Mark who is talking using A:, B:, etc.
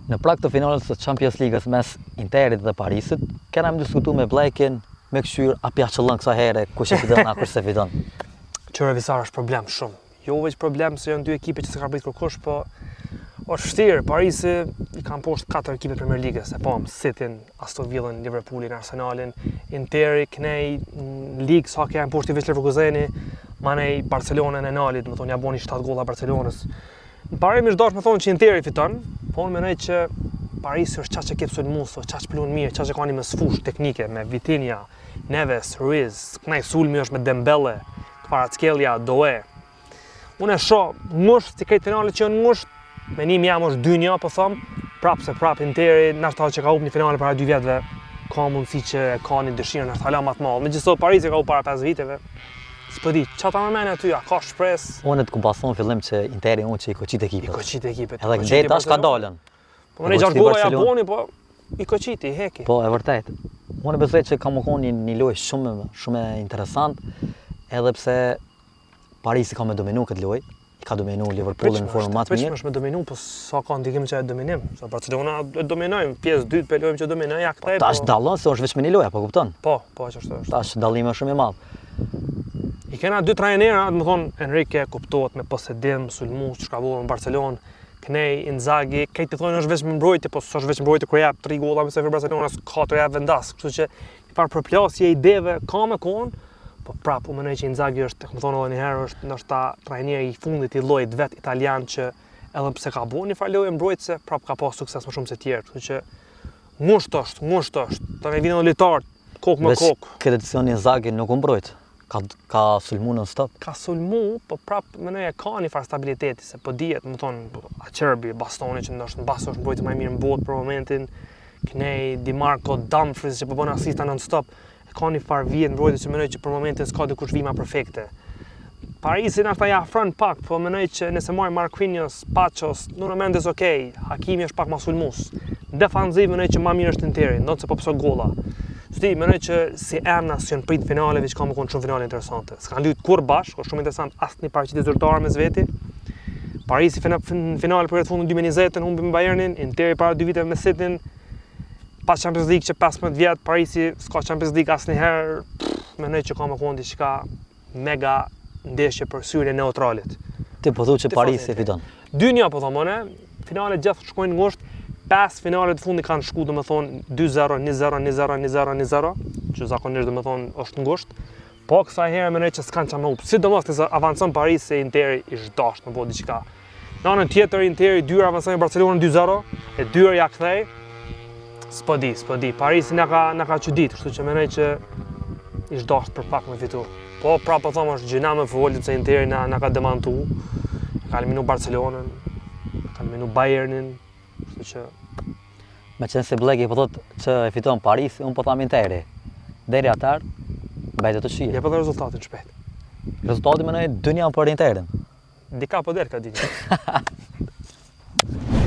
A: Në prag të finales së Champions League-s mes Interit dhe Parisit, kena më diskutuar me Blekin, me këshyr, a pja qëllën kësa here, kush e fiton, a kush se fiton.
B: Qyre Visar është problem shumë. Jo veç problem se janë dy ekipe që s'ka prit kërkush, po është vështirë. Parisi i kanë poshtë 4 ekipe Premier League-s, e pam, Cityn, Aston Villën, Liverpoolin, Arsenalin, Interi, knej, ligë sa kanë poshtë veç Leverkuseni, manej Barcelonën e nalit, më thonë ja boni 7 golla Barcelonës. Në parim është dash me thonë që Interi fiton, po unë menoj që Parisi është çaq që kep sulmues, çaq plon mirë, çaq që kanë me sfush teknike, me Vitinha, Neves, Ruiz, knaj sulmi është me Dembele, Kvaratskhelia, Doe. Unë e shoh ngusht si këtë finale që janë ngusht, menimi jam është 2-1, po them, prap Interi, nashta që ka hup një finale para 2 vjetëve, ka mundësi që ka një dëshirë nashta hala më të madhe. Megjithëse Parisi ka hup para 5 viteve. S'po di, çfarë më mend aty, a ka shpresë?
A: Unë të kumpason fillim që Interi unë që i koqit ekipet.
B: I koqit ekipet.
A: Edhe këtë tash ka dalën.
B: Po ne 6 golla ja boni, po i koqiti, i heki.
A: Po, e vërtet. Unë besoj që ka më konë një lojë shumë interesant, edhe pse Parisi ka me dominu këtë lojë, i ka dominu Liverpoolin në formë më të mirë.
B: Është me dominu, po sa ka ndikim që e dominim. Sa Barcelona e dominojmë, pjesë dytë pe lojmë që dominoj, ja kthej.
A: Tash dallon se është vetëm një lojë, apo kupton?
B: Po, ç'është.
A: Tash dallimi është shumë i madh.
B: I kena 2 trajnera, do të thonë Enrique kuptohet me posedim, sulmues, çka vjen në Barcelonë, Knej, Inzaghi, këtë të thonë është vetëm mbrojtje, po s'është vetëm mbrojtje kur jap 3 golla me se Barcelonës 4 jap vendas, kështu që një farë përplasje ideve ka me kon, po prapë unë mendoj që Inzaghi është, më thonë edhe një herë, është ndoshta trajneri i fundit i llojit vet italian që edhe pse ka bën një farë lojë mbrojtëse, prapë ka pas sukses më shumë se të tjerë, kështu që ngusht është. Tani vinë lojtar kokë me kokë.
A: Këtë edicion Inzaghi nuk u mbrojt. Ka sulmu në stop?
B: Ka sulmu, po prapë mendoj ka një farë stabiliteti, se po dihet, më thonë, Acerbi, Bastoni që ndoshta mbas është mbrojtje më e mirë në botë për momentin, Knej, Di Marco, Dumfries që po bën asista non stop, ka një farë vjet mbrojtje që mendoj që për momentin s'ka dikush vima perfekte. Parisi nashta ja afron pak, po mendoj që nëse marr Marquinhos, Pachos, Nuno Mendes okay, Hakimi është pak më sulmues. Defanziv mendoj që më mirë është Interi, ndoshta po pso golla. Sti, mendoj që si emna si janë prit finale, veç ka më konë shumë finale interesante. S'kan luajtur kur bashkë, është shumë interesant asnjë paraqitje zyrtare mes veti. Parisi në finale për fundin 2020 humbi me Bayernin, Interi para 2 viteve me Cityn. Pas Champions League që 15 vjet, Parisi s'ka Champions League asnjëherë. Mendoj që ka më konë diçka mega ndeshje për syrin e neutralit.
A: Ti po thu që Parisi fiton.
B: 2-1 po thonë, finale gjithë shkojnë ngushtë. 5 finalet fundi kanë shku, domethënë 2-0, 1-0, 1-0, 1-0, 1-0, që zakonisht domethënë është ngushtë. Po kësaj herë mendoj që s'kan çam up. Sidomos nëse avancon Parisi se Interi i zhdasht në botë diçka. Në anën tjetër Interi 2 avancon Barcelonën 2-0, e 2 ja kthej. S'po di. Parisi na ka çudit, kështu që mendoj që i zhdasht për pak me fitu. Po prapë po them është gjëna më vogël se Interi na ka demantu. Ka eliminu Barcelonën, ka eliminu Bayernin. Kështu që
A: me qenë se Bleki po thotë që e fiton Paris, unë po tham Interi. Deri atar, mbajtë të shije.
B: Ja po dhe rezultatin shpejt.
A: Rezultati mendoj 2-1 për Interin.
B: Dika po del ka dinë.